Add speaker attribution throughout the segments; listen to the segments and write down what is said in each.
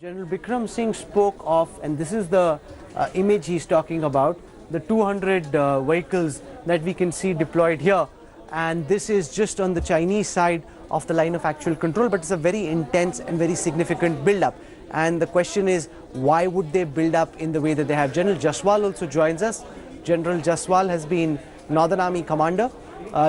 Speaker 1: General Bikram Singh spoke of, and this is the image he's talking about, the 200 vehicles that we can see deployed here. And this is just on the Chinese side of the line of actual control, but it's a very intense and very significant build-up. And the question is, why would they build up in the way that they have? General Jaiswal also joins us. General Jaiswal has been Northern Army commander.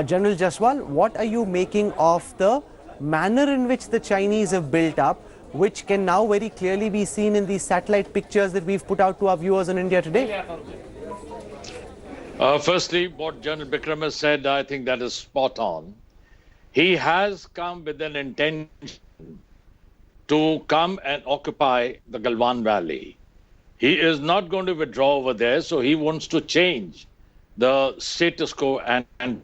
Speaker 1: General Jaiswal, what are you making of the manner in which the Chinese have built up, which can now very clearly be seen in these satellite pictures that we've put out to our viewers in India today?
Speaker 2: Firstly, what General Bikram has said, I think that is spot on. He has come with an intention to come and occupy the Galwan Valley. He is not going to withdraw over there, so he wants to change the status quo and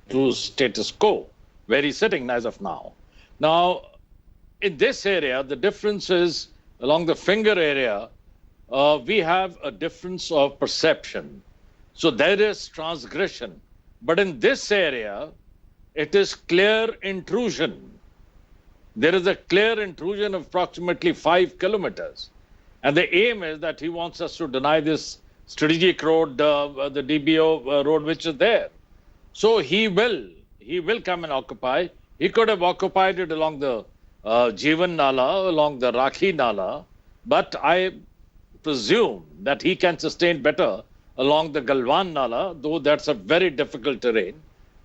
Speaker 2: to status quo, where he's sitting as of now. Now, in this area, the difference is along the finger area, we have a difference of perception. So there is transgression. But in this area, it is clear intrusion. There is a clear intrusion of approximately 5 kilometers. And the aim is that he wants us to deny this strategic road, the DBO road, which is there. So he will come and occupy. He could have occupied it along the Jeevan Nala, along the Rakhi Nala, but I presume that he can sustain better along the Galwan Nala, though that's a very difficult terrain.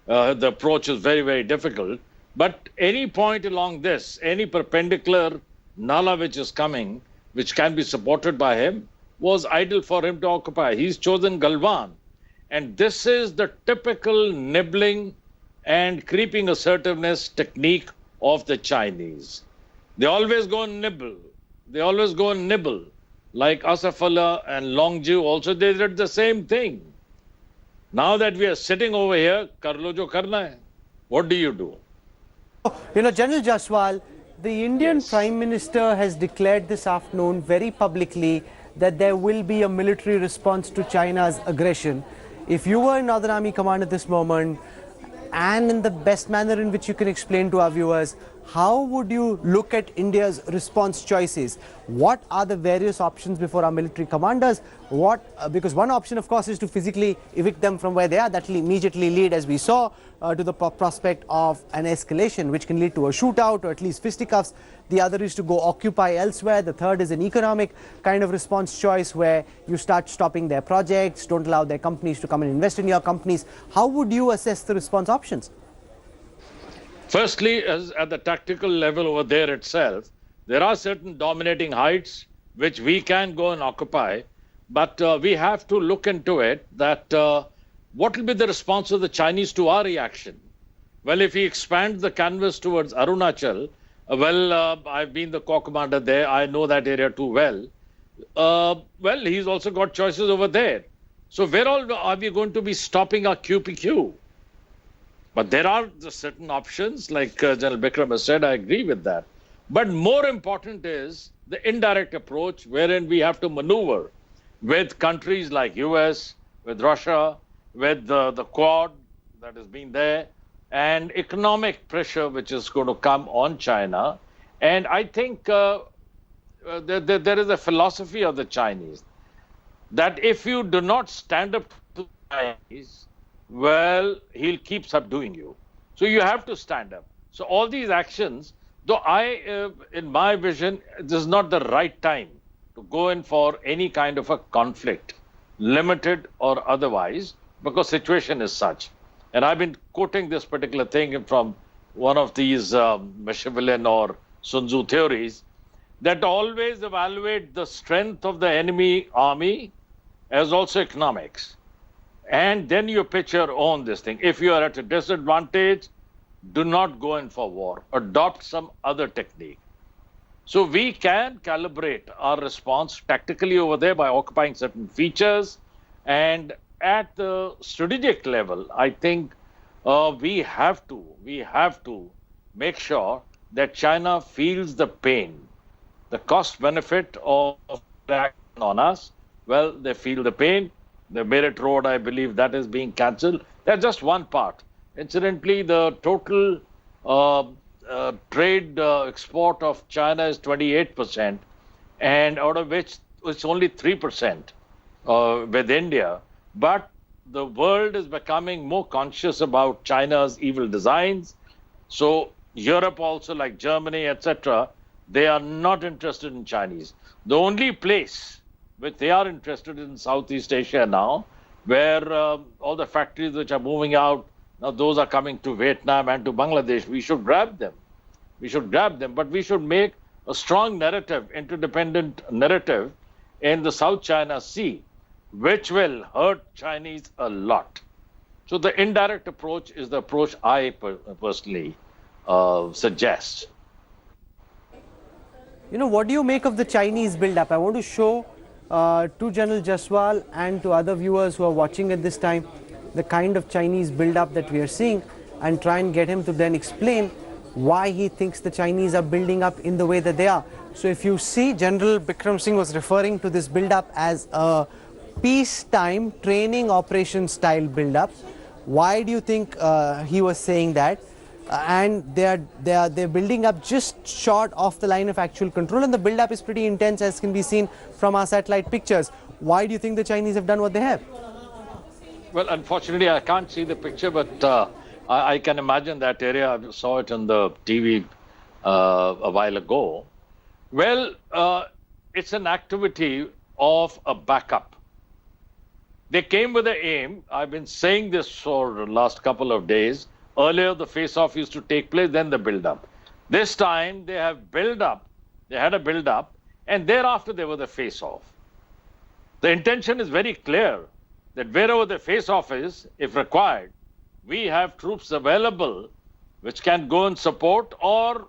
Speaker 2: The approach is very, very difficult. But any point along this, any perpendicular Nala which is coming, which can be supported by him, was ideal for him to occupy. He's chosen Galwan. And this is the typical nibbling and creeping assertiveness technique of the Chinese. They always go and nibble. They always go and nibble. Like Asafallah and Longju also, they did the same thing. Now that we are sitting over here, karlo jo karna hai. What do you do?
Speaker 1: You know, General Jaiswal, the Indian Prime Minister has declared this afternoon very publicly that there will be a military response to China's aggression. If you were a Northern Army commander at this moment, and in the best manner in which you can explain to our viewers, how would you look at India's response choices? What are the various options before our military commanders? Because one option, of course, is to physically evict them from where they are. That will immediately lead, as we saw, to the prospect of an escalation, which can lead to a shootout or at least fisticuffs. The other is to go occupy elsewhere. The third is an economic kind of response choice where you start stopping their projects, don't allow their companies to come and invest in your companies. How would you assess the response options?
Speaker 2: Firstly, as at the tactical level over there itself, there are certain dominating heights which we can go and occupy, but we have to look into it that what will be the response of the Chinese to our reaction? Well, if we expand the canvas towards Arunachal, I've been the corps commander there, I know that area too well. Well, he's also got choices over there. So where all are we going to be stopping our QPQ? But there are certain options, like General Bikram has said, I agree with that. But more important is the indirect approach, wherein we have to maneuver with countries like US, with Russia, with the Quad that has been there, and economic pressure which is going to come on China. And I think there is a philosophy of the Chinese that if you do not stand up to the Chinese, well, he'll keep subduing you. So you have to stand up. So all these actions, though in my vision, this is not the right time to go in for any kind of a conflict, limited or otherwise, because situation is such. And I've been quoting this particular thing from one of these Machiavellian or Sun Tzu theories, that always evaluate the strength of the enemy army as also economics. And then you pitch your own this thing. If you are at a disadvantage, do not go in for war. Adopt some other technique. So we can calibrate our response tactically over there by occupying certain features. And at the strategic level, I think we have to make sure that China feels the pain, the cost benefit of the action on us. Well, they feel the pain. The Meerut Road, I believe, that is being cancelled. That's just one part. Incidentally, the total trade export of China is 28%. and out of which it's only 3% with India. But the world is becoming more conscious about China's evil designs. So Europe also, like Germany, etc., they are not interested in Chinese. The only place which they are interested in Southeast Asia now, where all the factories which are moving out, now those are coming to Vietnam and to Bangladesh. We should grab them. We should grab them, but we should make a strong narrative, interdependent narrative in the South China Sea, which will hurt Chinese a lot. So the indirect approach is the approach I personally suggest.
Speaker 1: You know, what do you make of the Chinese build-up? I want to show to General Jaiswal and to other viewers who are watching at this time the kind of Chinese build-up that we are seeing, and try and get him to then explain why he thinks the Chinese are building up in the way that they are. So if you see, General Bikram Singh was referring to this build-up as a peacetime training operation style build-up. Why do you think he was saying that? And they're building up just short of the line of actual control, and the build-up is pretty intense, as can be seen from our satellite pictures. Why do you think the Chinese have done what they have?
Speaker 2: Well, unfortunately, I can't see the picture, but I can imagine that area. I saw it on the TV a while ago. Well, it's an activity of a backup. They came with the aim. I've been saying this for the last couple of days. Earlier, the face-off used to take place, then the build-up. This time, they have build-up. They had a build-up, and thereafter, they were the face-off. The intention is very clear that wherever the face-off is, if required, we have troops available which can go and support, or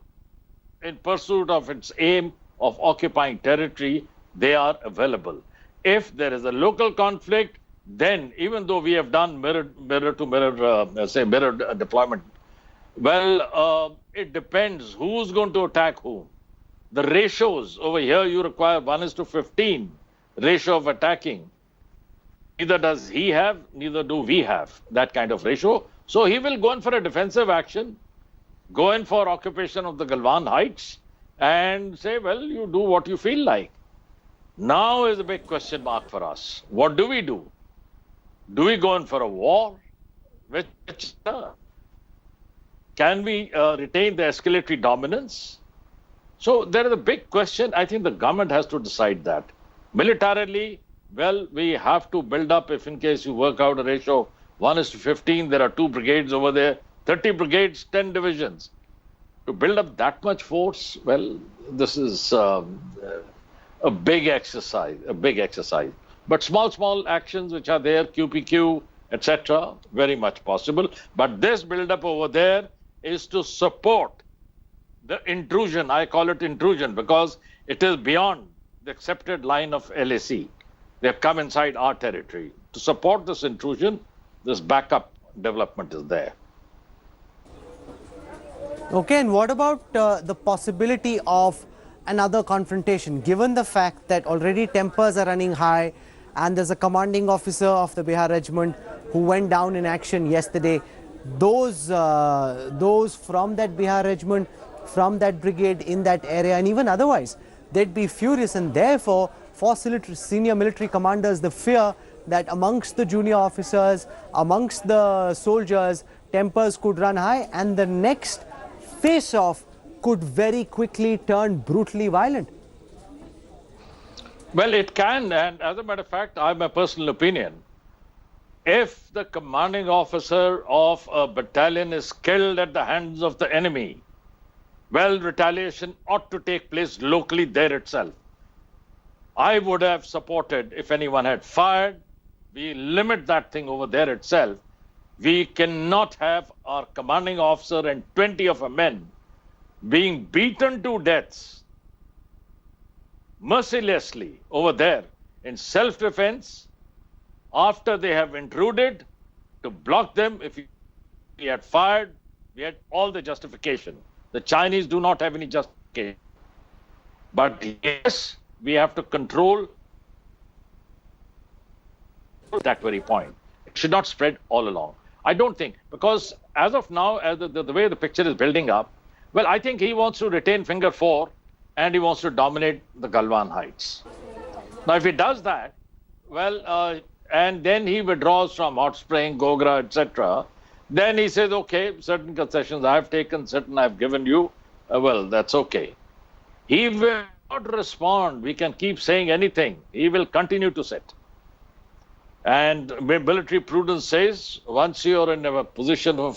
Speaker 2: in pursuit of its aim of occupying territory, they are available. If there is a local conflict, then even though we have done mirror deployment, well, it depends who's going to attack whom. The ratios over here, you require 1:15 ratio of attacking. Neither does he have, neither do we have that kind of ratio. So he will go in for a defensive action, go in for occupation of the Galwan Heights, and say, well, you do what you feel like. Now is a big question mark for us. What do we do? Do we go in for a war? Can we retain the escalatory dominance? So there is a big question. I think the government has to decide that. Militarily, well, we have to build up, if in case you work out a ratio 1:15, there are 2 brigades over there, 30 brigades, 10 divisions. To build up that much force, well, this is a big exercise, But small actions which are there, QPQ, etc., very much possible. But this build-up over there is to support the intrusion. I call it intrusion because it is beyond the accepted line of LAC. They have come inside our territory. To support this intrusion, this backup development is there.
Speaker 1: Okay, and what about the possibility of another confrontation, given the fact that already tempers are running high, and there's a commanding officer of the Bihar Regiment who went down in action yesterday? Those from that Bihar Regiment, from that brigade in that area, and even otherwise, they'd be furious, and therefore for senior military commanders, the fear that amongst the junior officers, amongst the soldiers, tempers could run high, and the next face-off could very quickly turn brutally violent.
Speaker 2: Well, it can, and as a matter of fact, I have my personal opinion. If the commanding officer of a battalion is killed at the hands of the enemy, well, retaliation ought to take place locally there itself. I would have supported if anyone had fired. We limit that thing over there itself. We cannot have our commanding officer and 20 of our men being beaten to deaths mercilessly over there in self-defense after they have intruded. To block them, if we had fired, we had all the justification. The Chinese do not have any justification. But yes, we have to control that very point. It should not spread all along. I don't think, because as of now, as the way the picture is building up, well, I think he wants to retain finger 4 and he wants to dominate the Galwan Heights. Now, if he does that, well, and then he withdraws from Hot Spring, Gogra, etc., then he says, okay, certain concessions I have taken, certain I have given you, well, that's okay. He will not respond. We can keep saying anything. He will continue to sit. And military prudence says, once you're in a position of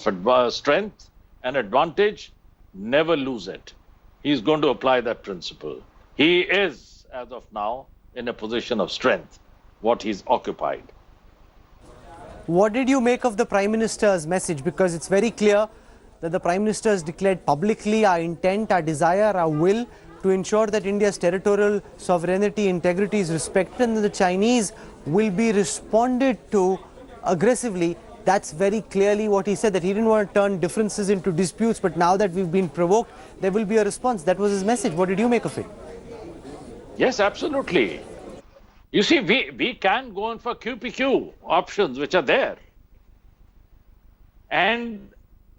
Speaker 2: strength and advantage, never lose it. He's going to apply that principle. He is, as of now, in a position of strength, what he's occupied.
Speaker 1: What did you make of the Prime Minister's message? Because it's very clear that the Prime Minister has declared publicly our intent, our desire, our will to ensure that India's territorial sovereignty, integrity is respected, and that the Chinese will be responded to aggressively. That's very clearly what he said, that he didn't want to turn differences into disputes, but now that we've been provoked, there will be a response. That was his message. What did you make of it?
Speaker 2: Yes, absolutely. You see, we can go in for QPQ options which are there. And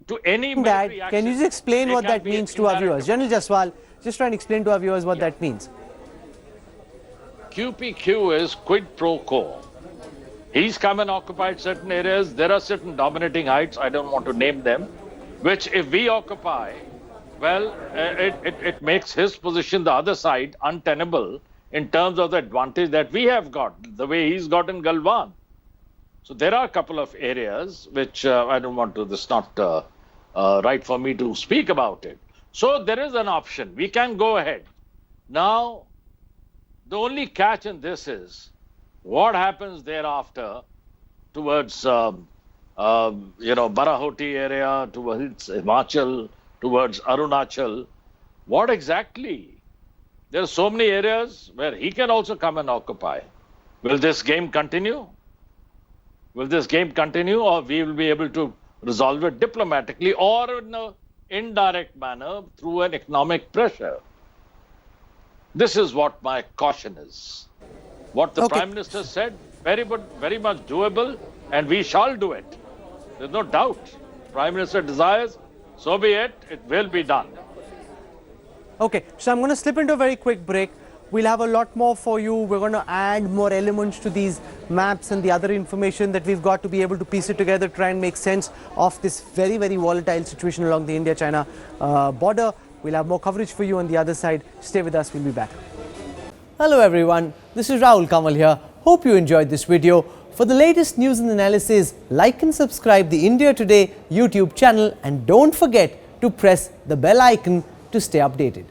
Speaker 2: to any military action,
Speaker 1: can you just explain what that means to our viewers? General Jaiswal, just try and explain to our viewers what that means.
Speaker 2: QPQ is quid pro quo. He's come and occupied certain areas. There are certain dominating heights, I don't want to name them, which if we occupy, well, it makes his position, the other side, untenable in terms of the advantage that we have got, the way he's got in Galwan. So there are a couple of areas which I don't want to, this is not right for me to speak about it. So there is an option. We can go ahead. Now, the only catch in this is what happens thereafter towards, Barahoti area, towards Himachal, towards Arunachal. What exactly? There are so many areas where he can also come and occupy. Will this game continue? Will this game continue, or we will be able to resolve it diplomatically or in an indirect manner through an economic pressure? This is what my caution is. What the Prime Minister said, very much doable, and we shall do it. There's no doubt. Prime Minister desires, so be it, it will be done.
Speaker 1: Okay, so I'm going to slip into a very quick break. We'll have a lot more for you. We're going to add more elements to these maps and the other information that we've got to be able to piece it together, try and make sense of this very, very volatile situation along the India-China border. We'll have more coverage for you on the other side. Stay with us, we'll be back. Hello everyone, this is Rahul Kanwal here. Hope you enjoyed this video. For the latest news and analysis, like and subscribe the India Today YouTube channel, and don't forget to press the bell icon to stay updated.